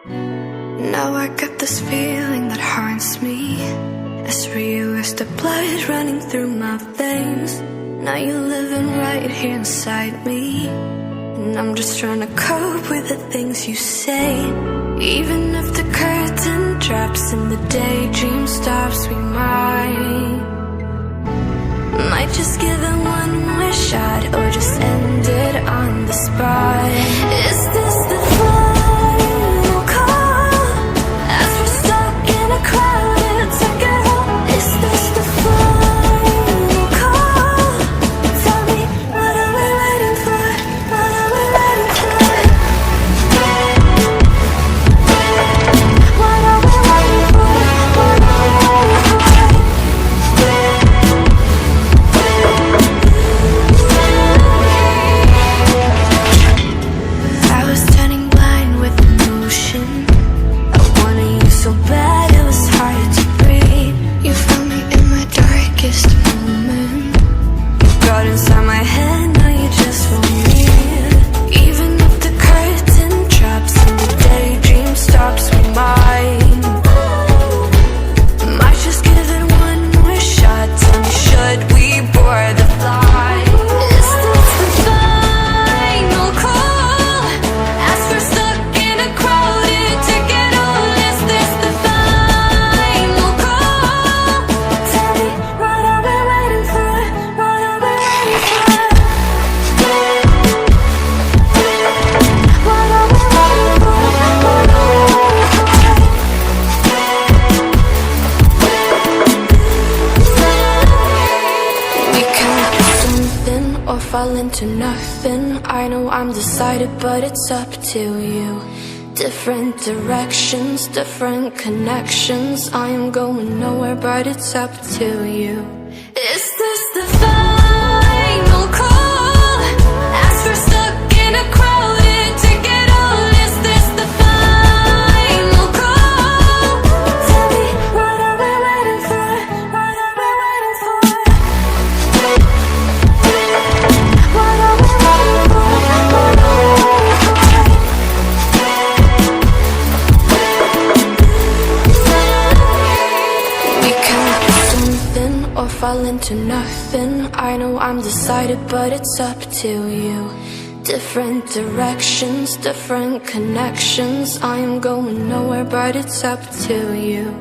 Now I got this feeling that haunts me, as real as the blood running through my veins. Now you're living right here inside me, and I'm just trying to cope with the things you say. Even if the curtain drops and the daydream stops, we might just give it one more shot, or just end it on the spot. Is this the final call, as we're stuck in a crowded ticket hall? Is this the final call? Tell me, what are we waiting for? What are we waiting for? What are we waiting for? What are we waiting for? I was turning blind with emotion. I wanted you so bad it was hard to breathe. You found me in my darkest moment. You got inside my head, now you just won't leave. Even if the curtain drops and the daydream stops, we might just give it one more shot. Tell me, should we board the flight? Is this the final call, as we're stuck in a crowded ticket hall? Is this the final call? Tell me, what are we waiting for? What are we waiting for? What are we waiting for? What are we waiting for? We can do something or fall into nothing. I know I'm decided, but it's up to you. Different directions, different connections. I am going nowhere, but it's up to you. Is this the final call, as we're stuck in a crowded ticket hall? Is this the final call? Tell me, what are we waiting for? What are we waiting for? What are we waiting for? What are we waiting for? We can do something or fall into nothing. I know I'm decided, but it's up to you. Different directions, different connections. I am going nowhere, but it's up to you.